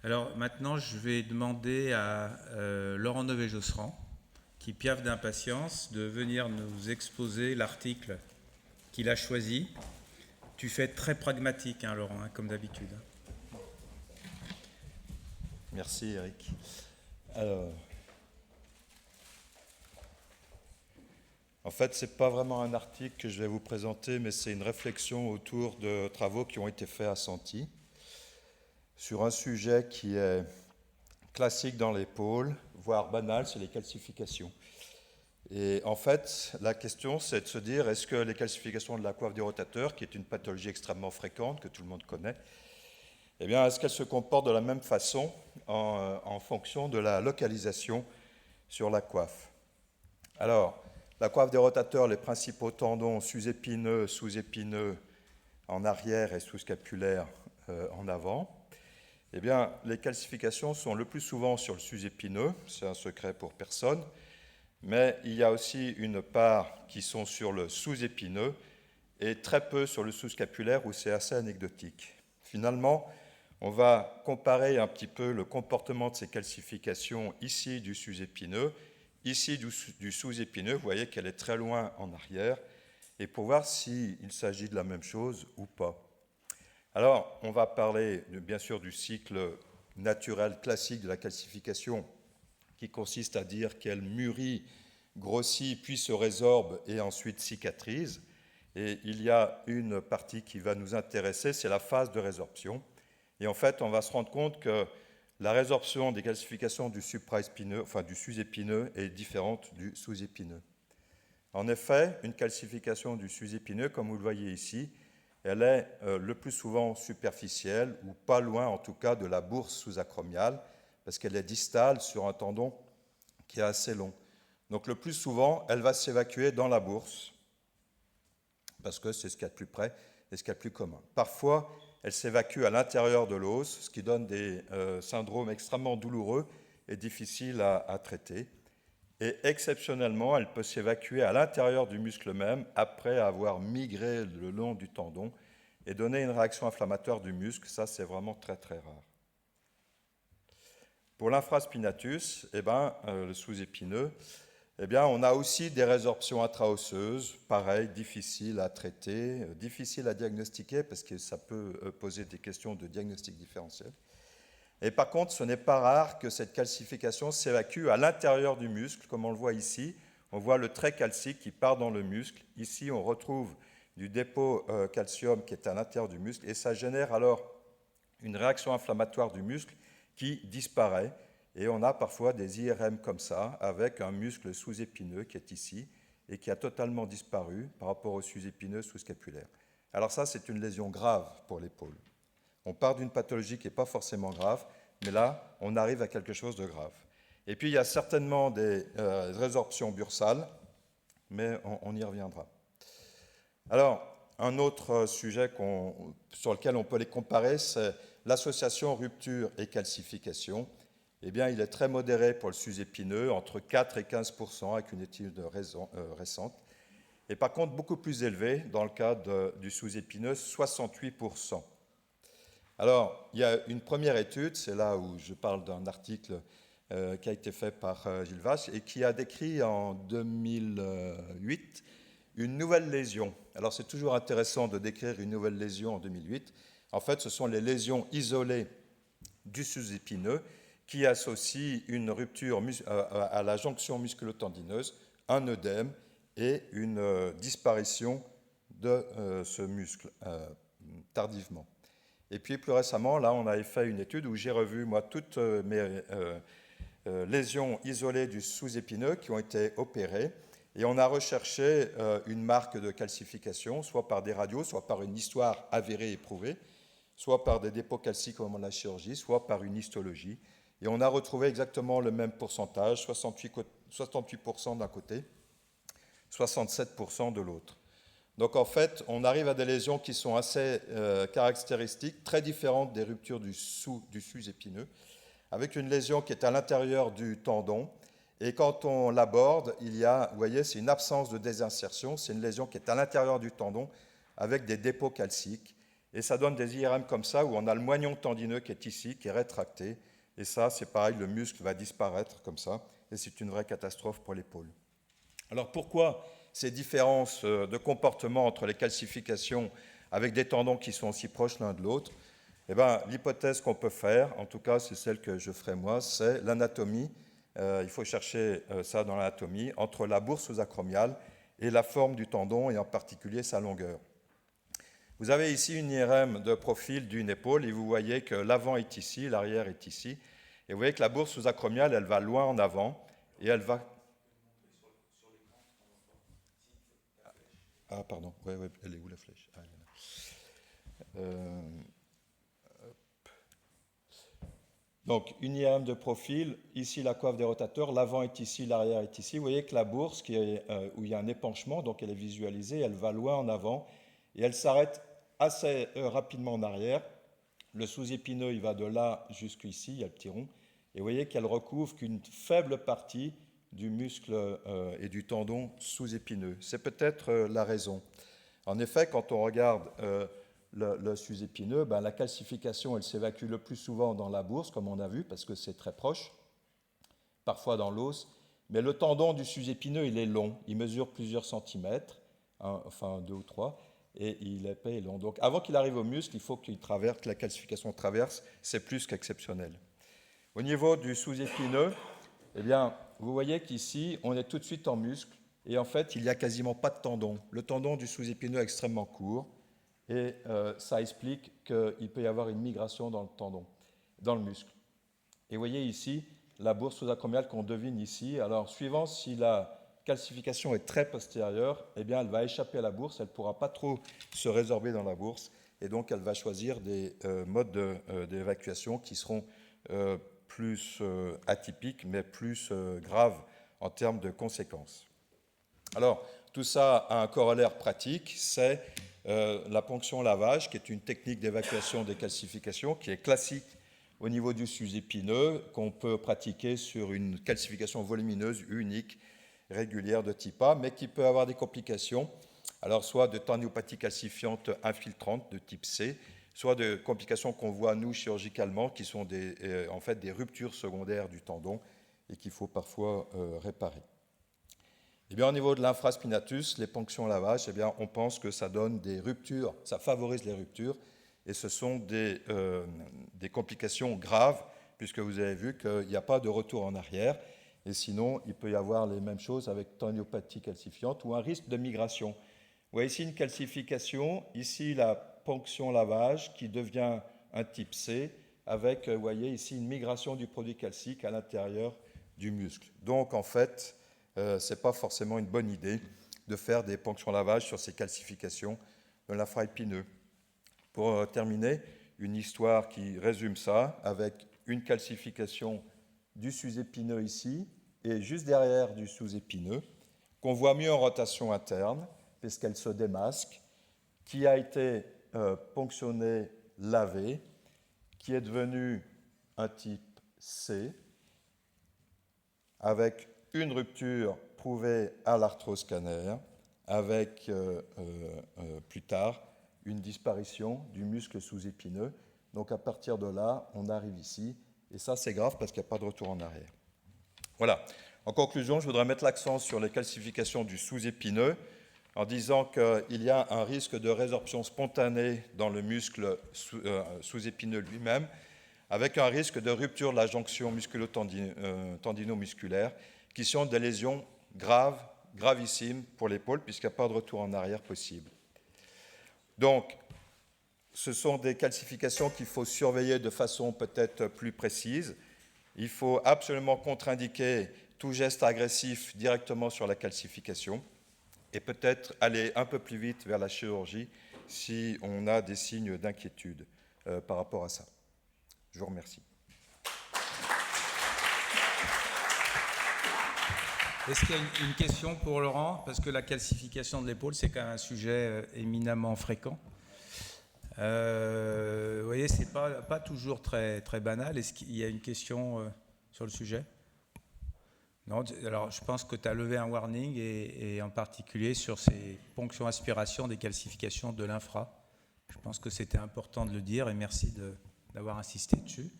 Alors maintenant, je vais demander à Laurent Nové-Josserand, qui piaffe d'impatience, de venir nous exposer l'article qu'il a choisi. Tu fais très pragmatique, hein, Laurent, hein, comme d'habitude. Merci Eric. Alors, en fait, ce n'est pas vraiment un article que je vais vous présenter, mais c'est une réflexion autour de travaux qui ont été faits à Santi sur un sujet qui est classique dans les pôles, voire banal, c'est les calcifications. Et en fait, la question, c'est de se dire, est-ce que les calcifications de la coiffe du rotateur, qui est une pathologie extrêmement fréquente, que tout le monde connaît, eh bien, est-ce qu'elles se comportent de la même façon en fonction de la localisation sur la coiffe? Alors, la coiffe des rotateurs, les principaux tendons sus-épineux, sous-épineux en arrière et sous-scapulaire en avant. Eh bien, les calcifications sont le plus souvent sur le sus-épineux, c'est un secret pour personne, mais il y a aussi une part qui sont sur le sous-épineux et très peu sur le sous-scapulaire où c'est assez anecdotique. Finalement, on va comparer un petit peu le comportement de ces calcifications ici du sus-épineux, ici du sous-épineux, vous voyez qu'elle est très loin en arrière, et pour voir s'il s'agit de la même chose ou pas. Alors, on va parler bien sûr du cycle naturel classique de la calcification, qui consiste à dire qu'elle mûrit, grossit, puis se résorbe et ensuite cicatrise. Et il y a une partie qui va nous intéresser, c'est la phase de résorption. Et en fait, on va se rendre compte que la résorption des calcifications du supraépineux, enfin du sus-épineux, est différente du sous-épineux. En effet, une calcification du sus-épineux, comme vous le voyez ici, elle est le plus souvent superficielle, ou pas loin en tout cas de la bourse sous-acromiale, parce qu'elle est distale sur un tendon qui est assez long. Donc le plus souvent, elle va s'évacuer dans la bourse, parce que c'est ce qu'il y a de plus près et ce qu'il y a de plus commun. Parfois, elle s'évacue à l'intérieur de l'os, ce qui donne des syndromes extrêmement douloureux et difficiles à traiter. Et exceptionnellement, elle peut s'évacuer à l'intérieur du muscle même après avoir migré le long du tendon et donner une réaction inflammatoire du muscle. Ça, c'est vraiment très très rare. Pour l'infraspinatus, le sous-épineux, on a aussi des résorptions intraosseuses, pareil, difficiles à traiter, difficiles à diagnostiquer parce que ça peut poser des questions de diagnostic différentiel. Et par contre, ce n'est pas rare que cette calcification s'évacue à l'intérieur du muscle, comme on le voit ici. On voit le trait calcique qui part dans le muscle. Ici, on retrouve du dépôt calcium qui est à l'intérieur du muscle, et ça génère alors une réaction inflammatoire du muscle qui disparaît. Et on a parfois des IRM comme ça, avec un muscle sous-épineux qui est ici, et qui a totalement disparu par rapport au sous-épineux sous-scapulaire. Alors ça, c'est une lésion grave pour l'épaule. On part d'une pathologie qui n'est pas forcément grave, mais là, on arrive à quelque chose de grave. Et puis, il y a certainement des résorptions bursales, mais on y reviendra. Alors, un autre sujet sur lequel on peut les comparer, c'est l'association rupture et calcification. Eh bien, il est très modéré pour le sus-épineux, entre 4 et 15%, avec une étude récente. Et par contre, beaucoup plus élevé dans le cas du sous-épineux, 68%. Alors, il y a une première étude, c'est là où je parle d'un article qui a été fait par Gilles Vache et qui a décrit en 2008 une nouvelle lésion. Alors, c'est toujours intéressant de décrire une nouvelle lésion en 2008. En fait, ce sont les lésions isolées du sous-épineux qui associent une rupture à la jonction musculo-tendineuse, un œdème et une disparition de ce muscle tardivement. Et puis plus récemment, là, on avait fait une étude où j'ai revu, moi, toutes mes lésions isolées du sous-épineux qui ont été opérées. Et on a recherché une marque de calcification, soit par des radios, soit par une histoire avérée et prouvée, soit par des dépôts calciques au moment de la chirurgie, soit par une histologie. Et on a retrouvé exactement le même pourcentage, 68% d'un côté, 67% de l'autre. Donc en fait, on arrive à des lésions qui sont assez caractéristiques, très différentes des ruptures du sous-épineux, avec une lésion qui est à l'intérieur du tendon. Et quand on l'aborde, il y a, vous voyez, c'est une absence de désinsertion, c'est une lésion qui est à l'intérieur du tendon, avec des dépôts calciques. Et ça donne des IRM comme ça, où on a le moignon tendineux qui est ici, qui est rétracté. Et ça, c'est pareil, le muscle va disparaître comme ça. Et c'est une vraie catastrophe pour l'épaule. Alors pourquoi ces différences de comportement entre les calcifications avec des tendons qui sont aussi proches l'un de l'autre? Eh bien, l'hypothèse qu'on peut faire, en tout cas c'est celle que je ferai moi, c'est l'anatomie. Il faut chercher ça dans l'anatomie, entre la bourse sous-acromiale et la forme du tendon, et en particulier sa longueur. Vous avez ici une IRM de profil d'une épaule, et vous voyez que l'avant est ici, l'arrière est ici. Et vous voyez que la bourse sous-acromiale, elle va loin en avant, et elle va... Ah, pardon, oui, elle est où la flèche? Ah, il y en a. Donc, une IRM de profil, ici la coiffe des rotateurs, l'avant est ici, l'arrière est ici. Vous voyez que la bourse, où il y a un épanchement, donc elle est visualisée, elle va loin en avant, et elle s'arrête assez rapidement en arrière. Le sous-épineux, il va de là jusqu'ici, il y a le petit rond, et vous voyez qu'elle recouvre qu'une faible partie du muscle et du tendon sous-épineux. C'est peut-être la raison. En effet, quand on regarde le sous-épineux, ben, la calcification, elle s'évacue le plus souvent dans la bourse, comme on a vu, parce que c'est très proche, parfois dans l'os. Mais le tendon du sous-épineux, il est long, il mesure plusieurs centimètres, enfin 2 ou 3, et il est épais et long. Donc avant qu'il arrive au muscle, il faut que la calcification traverse, c'est plus qu'exceptionnel. Au niveau du sous-épineux, eh bien, vous voyez qu'ici, on est tout de suite en muscle, et en fait, il n'y a quasiment pas de tendon. Le tendon du sous-épineux est extrêmement court, et ça explique qu'il peut y avoir une migration dans le tendon, dans le muscle. Et vous voyez ici la bourse sous-acromiale qu'on devine ici. Alors, suivant si la calcification est très postérieure, eh bien, elle va échapper à la bourse, elle ne pourra pas trop se résorber dans la bourse, et donc elle va choisir des modes d'évacuation qui seront plus atypiques, mais plus graves en termes de conséquences. Alors, tout ça a un corollaire pratique, c'est la ponction lavage, qui est une technique d'évacuation des calcifications, qui est classique au niveau du sous-épineux, qu'on peut pratiquer sur une calcification volumineuse unique, régulière de type A, mais qui peut avoir des complications, alors soit de tendinopathie calcifiante infiltrante de type C, soit de complications qu'on voit, nous, chirurgicalement, qui sont en fait des ruptures secondaires du tendon et qu'il faut parfois réparer. Eh bien, au niveau de l'infraspinatus, les ponctions lavage, eh bien, on pense que ça donne des ruptures, ça favorise les ruptures, et ce sont des complications graves, puisque vous avez vu qu'il n'y a pas de retour en arrière, et sinon, il peut y avoir les mêmes choses avec tendinopathie calcifiante ou un risque de migration. Vous voyez ici une calcification, ici la ponction lavage qui devient un type C, avec, vous voyez ici, une migration du produit calcique à l'intérieur du muscle. Donc, en fait, ce n'est pas forcément une bonne idée de faire des ponctions lavage sur ces calcifications de l'infraépineux. Pour terminer, une histoire qui résume ça, avec une calcification du sous-épineux ici, et juste derrière du sous-épineux, qu'on voit mieux en rotation interne, puisqu'elle se démasque, qui a été ponctionnée, lavée, qui est devenue un type C, avec une rupture prouvée à l'arthroscanner, avec plus tard une disparition du muscle sous-épineux. Donc à partir de là, on arrive ici, et ça c'est grave parce qu'il n'y a pas de retour en arrière. Voilà. En conclusion, je voudrais mettre l'accent sur les calcifications du sous-épineux, en disant qu'il y a un risque de résorption spontanée dans le muscle sous-épineux lui-même, avec un risque de rupture de la jonction musculo-tendino-musculaire, qui sont des lésions graves, gravissimes pour l'épaule, puisqu'il n'y a pas de retour en arrière possible. Donc, ce sont des calcifications qu'il faut surveiller de façon peut-être plus précise. Il faut absolument contre-indiquer tout geste agressif directement sur la calcification et peut-être aller un peu plus vite vers la chirurgie si on a des signes d'inquiétude par rapport à ça. Je vous remercie. Est-ce qu'il y a une question pour Laurent? Parce que la calcification de l'épaule, c'est quand même un sujet éminemment fréquent. Vous voyez, ce n'est pas toujours très, très banal. Est-ce qu'il y a une question sur le sujet? Non. Alors, je pense que tu as levé un warning, et en particulier sur ces ponctions-aspirations des calcifications de l'infra. Je pense que c'était important de le dire et merci d'avoir insisté dessus.